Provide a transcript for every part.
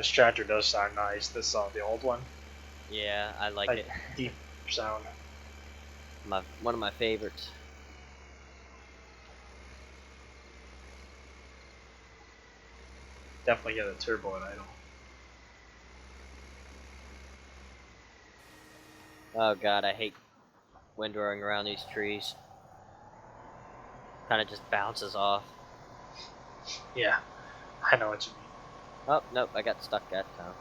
This tractor does sound nice. This the old one. Yeah, I like it. Deep sound. One of my favorites. Definitely get a turbo at idle. Oh god, I hate windrowing around these trees. Kind of just bounces off. Yeah, I know what you mean. Oh, nope, I got stuck that time.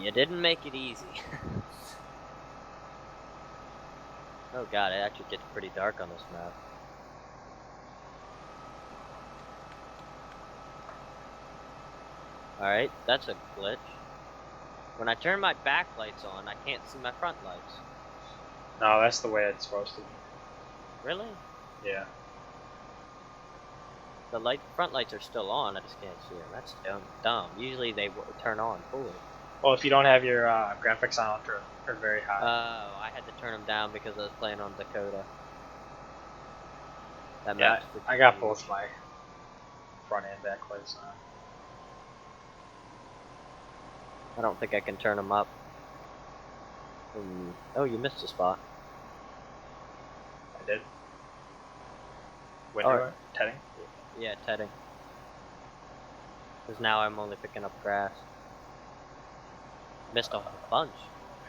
You didn't make it easy. Oh god, it actually gets pretty dark on this map. Alright, that's a glitch. When I turn my back lights on, I can't see my front lights. No, that's the way it's supposed to be. Really? Yeah. The front lights are still on, I just can't see them. That's dumb. Usually they turn on fully. Well, if you don't have your graphics on or very high. Oh, I had to turn them down because I was playing on Dakota. That Yeah, map's I got both my front and back lights on. I don't think I can turn them up. Oh, you missed a spot. I did. Window tedding? Yeah, tedding. Because now I'm only picking up grass. Missed a whole bunch.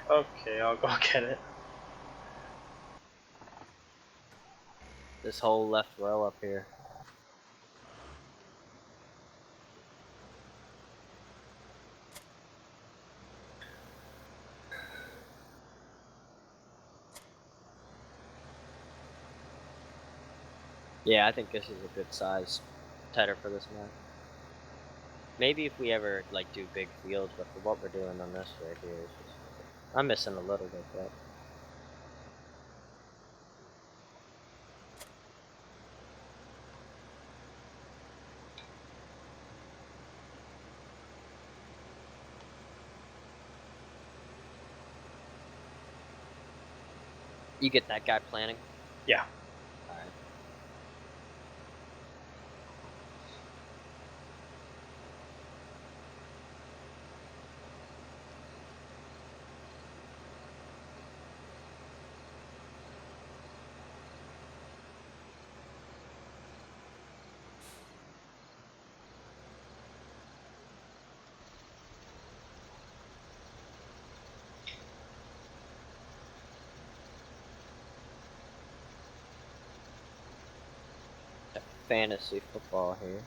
Okay, I'll go get it. This whole left row up here. Yeah, I think this is a good size tedder for this map. Maybe if we ever like do big fields, but for what we're doing on this right here, is just, I'm missing a little bit, but you get that guy planning? Yeah. Alright. Fantasy football here.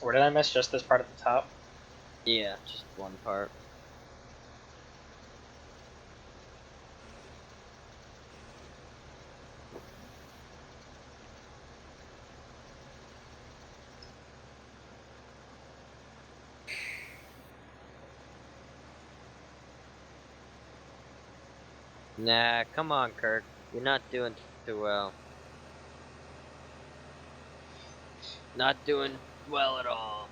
Where did I miss? Just this part at the top? Yeah, just one part. Nah, come on, Kirk. You're not doing too well. Not doing well at all.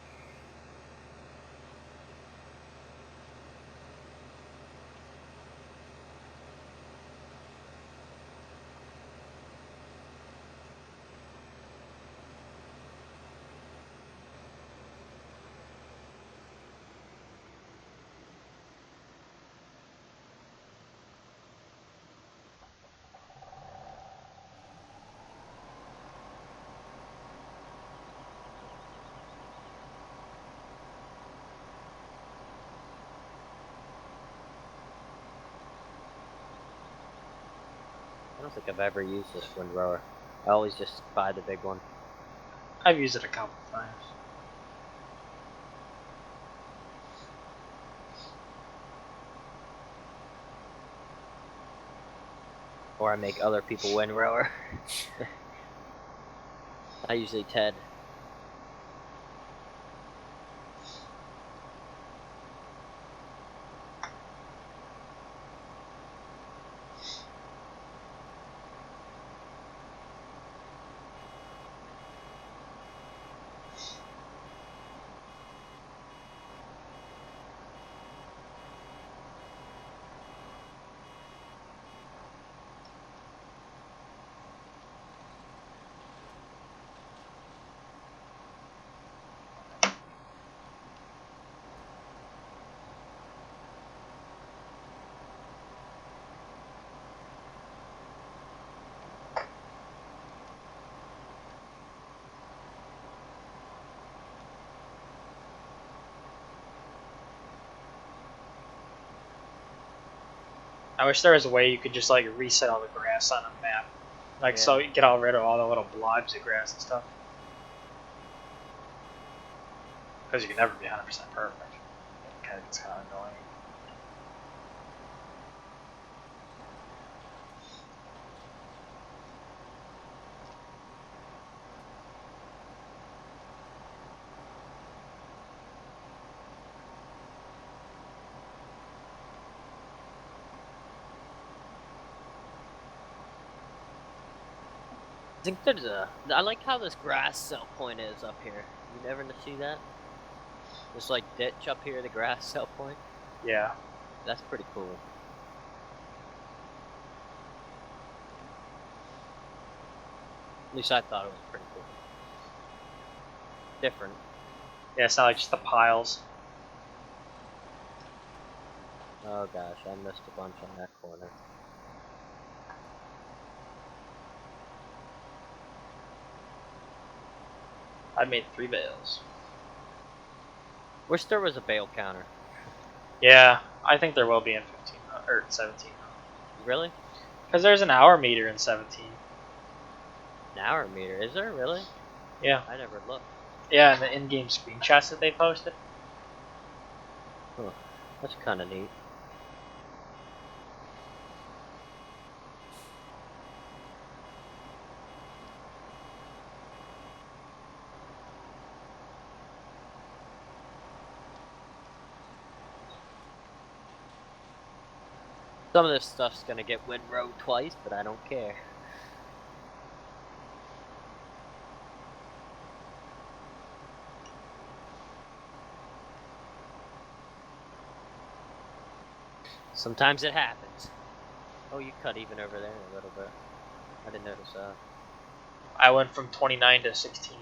I don't think I've ever used this windrower. I always just buy the big one. I've used it a couple of times. Or I make other people windrower. I usually Ted. I wish there was a way you could just like reset all the grass on a map, like so you get all rid of all the little blobs of grass and stuff. Because you can never be 100% perfect. It's kind of annoying. I think there's a. I like how this grass cell point is up here. You never see that? This like ditch up here, the grass cell point. Yeah. That's pretty cool. At least I thought it was pretty cool. Different. Yeah, it's not like just the piles. Oh gosh, I missed a bunch on that corner. I made 3 bales. Wish there was a bale counter. Yeah, I think there will be in 15 or 17. Really? Because there's an hour meter in 17. An hour meter? Is there really? Yeah. I never looked. Yeah, and the in-game screenshots that they posted. Huh. That's kind of neat. Some of this stuff's gonna get windrowed twice, but I don't care. Sometimes it happens. Oh, you cut even over there a little bit. I didn't notice that. I went from 29 to 16.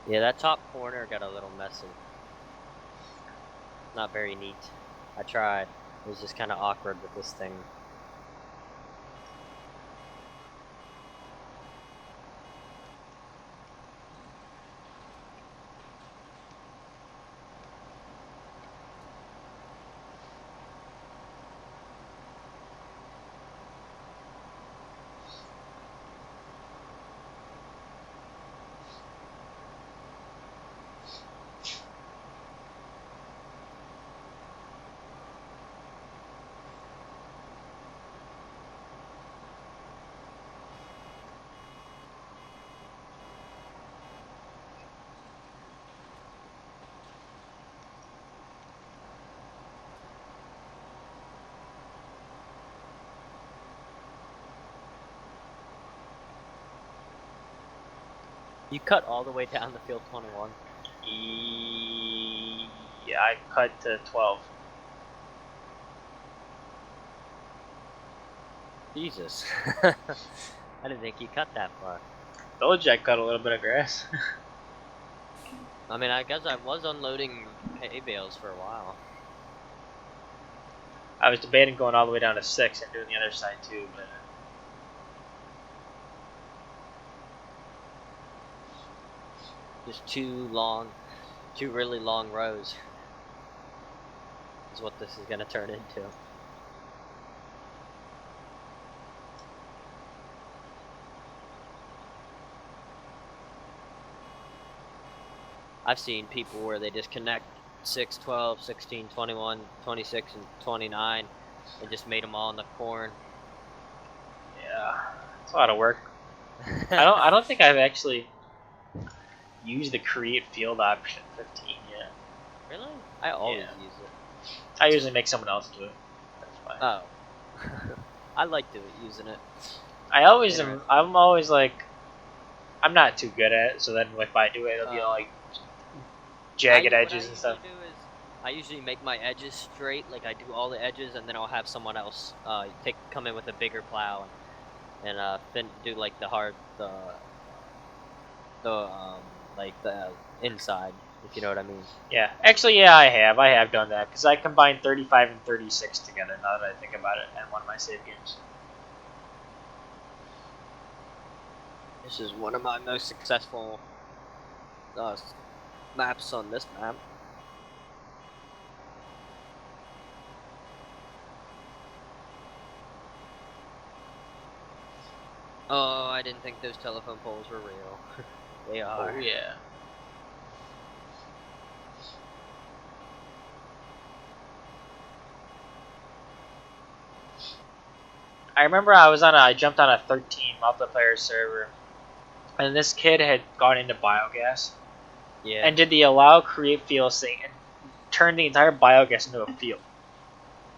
Yeah, that top corner got a little messy. Not very neat. I tried. It was just kind of awkward with this thing. You cut all the way down to field 21. Yeah, I cut to 12. Jesus. I didn't think you cut that far. Told you I cut a little bit of grass. I mean, I guess I was unloading hay bales for a while. I was debating going all the way down to 6 and doing the other side too, but Just two really long rows is what this is gonna turn into. I've seen people where they just connect 6, 12, 16, 21, 26, and 29, and just made them all in the corn. Yeah, it's a lot of work. I don't think I've actually used the create field option 15 yet. Really? I always use it. I usually make someone else do it. That's fine. Oh. I like using it. I'm always like, I'm not too good at it, so then if I do it, it'll be like jagged edges and stuff. I usually make my edges straight, like I do all the edges, and then I'll have someone else come in with a bigger plow and then do like the inside, if you know what I mean. Yeah, actually, yeah, I have done that because I combined 35 and 36 together. Now that I think about it, in one of my save games. This is one of my most successful maps on this map. Oh, I didn't think those telephone poles were real. They are. Oh, yeah. I remember I jumped on a 13 multiplayer server, and this kid had gone into biogas. Yeah. And did the allow create field thing and turned the entire biogas into a field.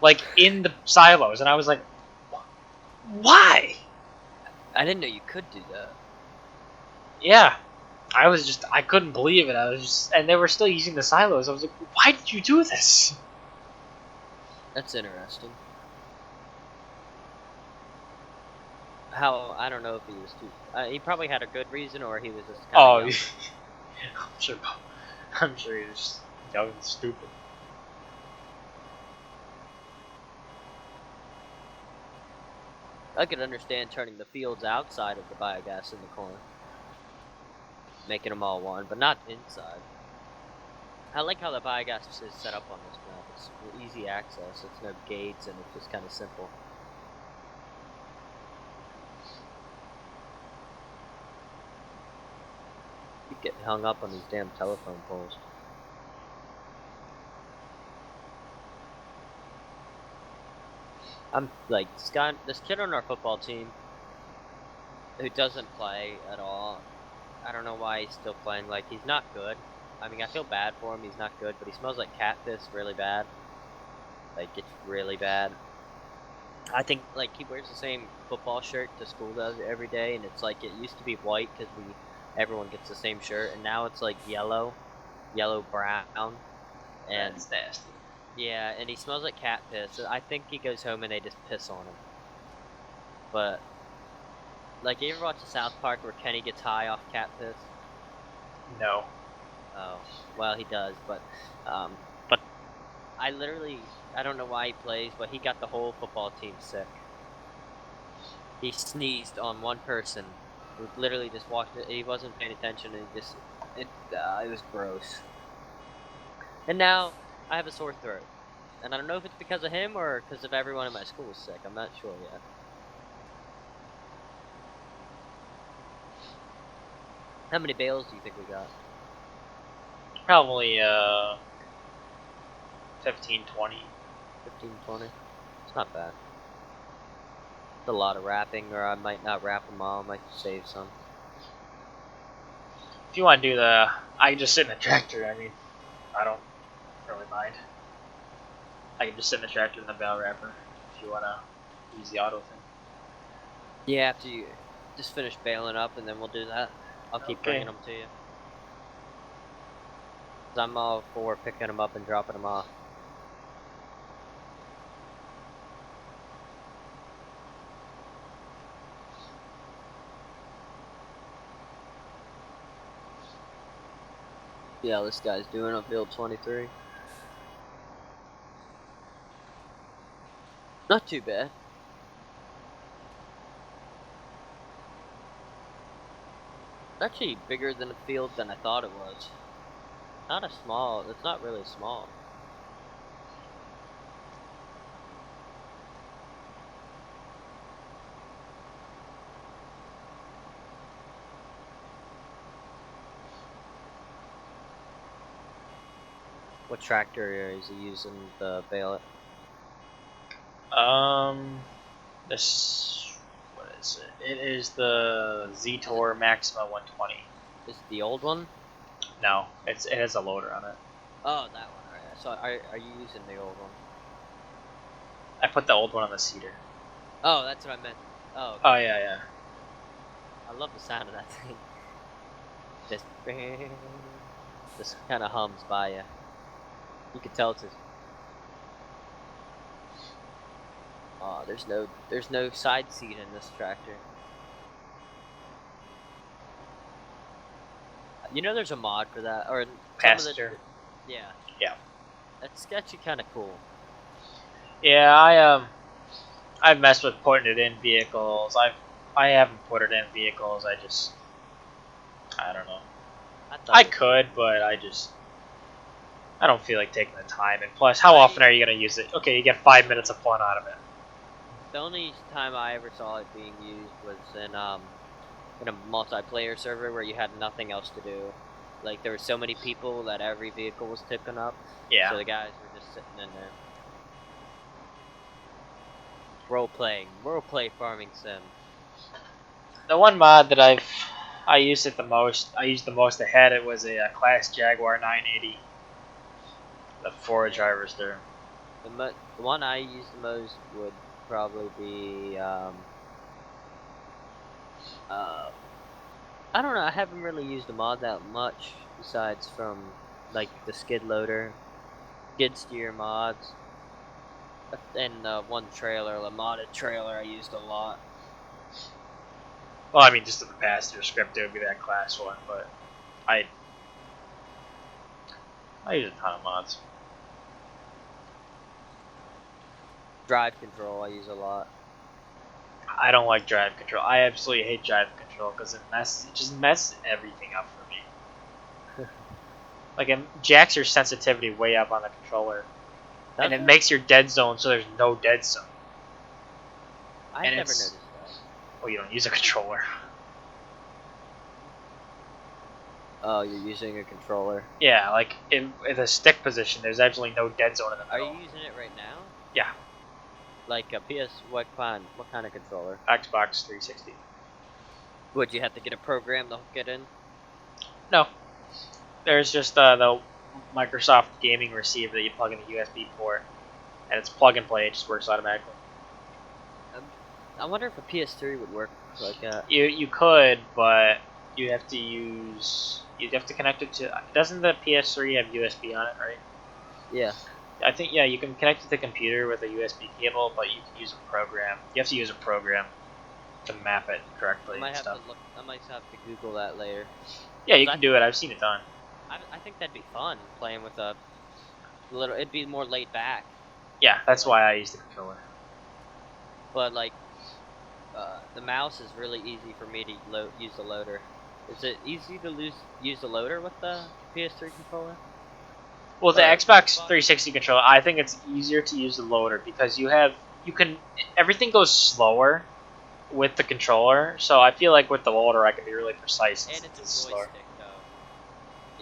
Like, in the silos. And I was like, why? I didn't know you could do that. Yeah. I couldn't believe it. And they were still using the silos. I was like, why did you do this? That's interesting. I don't know if he was too. He probably had a good reason, or he was just kind of young. I'm sure he was just young and stupid. I could understand turning the fields outside of the biogas in the corner, making them all one, but not inside. I like how the biogas is set up on this map. It's easy access. It's no gates, and it's just kind of simple. Keep getting hung up on these damn telephone poles. I'm like this kid on our football team who doesn't play at all. I don't know why he's still playing. Like, he's not good. I mean, I feel bad for him. He's not good, but he smells like cat piss really bad. Like, it's really bad. I think, like, he wears the same football shirt to school does every day, and it's like, it used to be white because everyone gets the same shirt, and now it's like yellow brown. And that's nasty. Yeah, and he smells like cat piss. I think he goes home and they just piss on him. But, like, you ever watch the South Park where Kenny gets high off cat piss? No. Oh, well, he does, but I don't know why he plays, but he got the whole football team sick. He sneezed on one person. He literally just watched it. He wasn't paying attention, and it was gross. And now I have a sore throat, and I don't know if it's because of him or because of everyone in my school is sick. I'm not sure yet. How many bales do you think we got? Probably 15, 20. 15, 20? It's not bad. It's a lot of wrapping, or I might not wrap them all. I might save some. If you want to do I can just sit in the tractor. I mean, I don't really mind. I can just sit in the tractor in the bale wrapper if you want to use the auto thing. Yeah, after you just finish baling up, and then we'll do that. I'll keep bringing them to you. 'Cause I'm all for picking them up and dropping them off. Yeah, this guy's doing on field 23. Not too bad. It's actually bigger than a field than I thought it was. It's not really small. What tractor is he using to bale it? This, what is it? It is the Z-Tor Maxima 120. Is it the old one? No, it has a loader on it. Oh, that one. Alright. So are you using the old one? I put the old one on the seeder. Oh, that's what I meant. Oh. Okay. Oh yeah. I love the sound of that thing. Just kind of hums by you. You can tell it's. Oh, there's no side seat in this tractor. You know, there's a mod for that, or Passenger. Yeah. Yeah. That's actually kind of cool. Yeah, I've messed with putting it in vehicles. I haven't put it in vehicles. I don't know. I could, but I don't feel like taking the time. And plus, how often are you gonna use it? Okay, you get 5 minutes of fun out of it. The only time I ever saw it being used was in a multiplayer server where you had nothing else to do. Like, there were so many people that every vehicle was picking up. Yeah. So the guys were just sitting in there. Role-play farming sim. The one mod that I used the most ahead, it was a Class Jaguar 980. The four drivers there. The one I use the most would probably be I don't know. I haven't really used the mod that much besides from like the skid loader, skid steer mods, and one trailer, the modded trailer. I used a lot. Well, I mean, just in the passenger script, it would be that Class 1, but I use a ton of mods. Drive control, I use a lot. I don't like drive control. I absolutely hate drive control because it just messes everything up for me. Like, it jacks your sensitivity way up on the controller, and it makes your dead zone so there's no dead zone. I never noticed that. Well, you don't use a controller. Oh, you're using a controller. Yeah, like in the stick position, there's absolutely no dead zone in the middle. Are you using it right now? Yeah. Like a what kind of controller? Xbox 360. Would you have to get a program to hook it in? No. There's just the Microsoft gaming receiver that you plug in the USB port, and it's plug and play. It just works automatically. I wonder if a PS3 would work like that. You could, but you'd have to connect it to. Doesn't the PS3 have USB on it, right? Yeah. I think you can connect it to the computer with a USB cable, but you can use a program. You have to use a program to map it correctly. I might have to Google that later. Yeah, you can do it. I've seen it done. I think that'd be fun playing with a little. It'd be more laid back. Yeah, that's why I use the controller. But like, the mouse is really easy for me to use the loader. Is it easy to use the loader with the PS3 controller? Well, the Xbox 360 controller, I think it's easier to use the loader because everything goes slower with the controller. So I feel like with the loader, I can be really precise. And it's a joystick, though.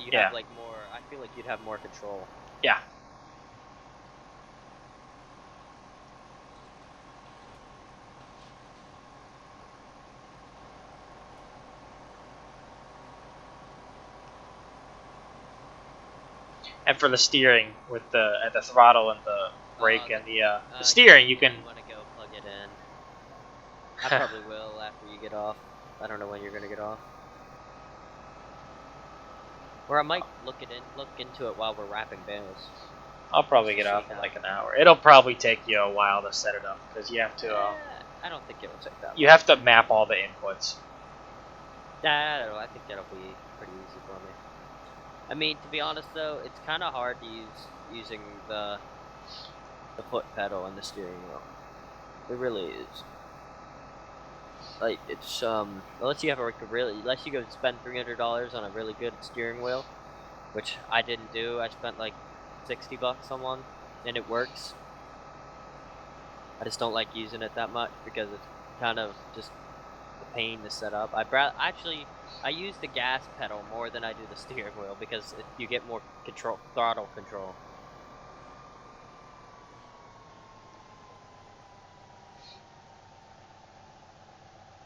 You'd have like more. I feel like you'd have more control. Yeah. And for the steering, with at the throttle and the brake and the steering, you can. You want to go plug it in? I probably will after you get off. I don't know when you're gonna get off. Or I might look into it while we're wrapping bales. I'll probably get off in like an hour. It'll probably take you a while to set it up because you have to. I don't think it will take that. You have to map all the inputs. I think that'll be pretty easy for me. I mean, to be honest though, it's kind of hard to using the foot pedal and the steering wheel. It really is. Like, it's unless you have unless you go spend $300 on a really good steering wheel, which I didn't do. I spent like $60 on one, and it works. I just don't like using it that much because it's kind of just pain to set up. I use the gas pedal more than I do the steering wheel because you get more throttle control.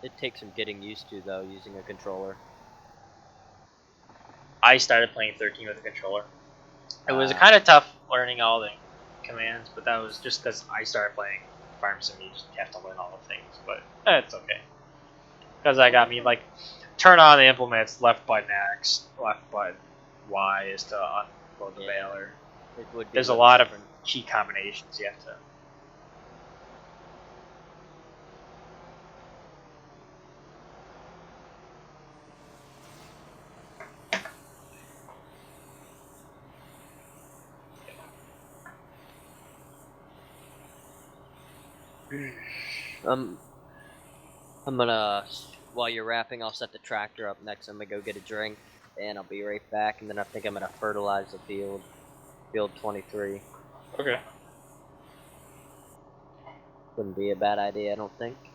It takes some getting used to though, using a controller. I started playing 13 with a controller. It was kind of tough learning all the commands, but that was just because I started playing Farm Sim. You just have to learn all the things, but it's okay. Because I got me like turn on the implements, left button X, left button Y is to unload the baler. There's a lot of key combinations you have to. I'm gonna, while you're wrapping, I'll set the tractor up next. I'm gonna go get a drink, and I'll be right back. And then I think I'm gonna fertilize the field 23. Okay. Wouldn't be a bad idea, I don't think.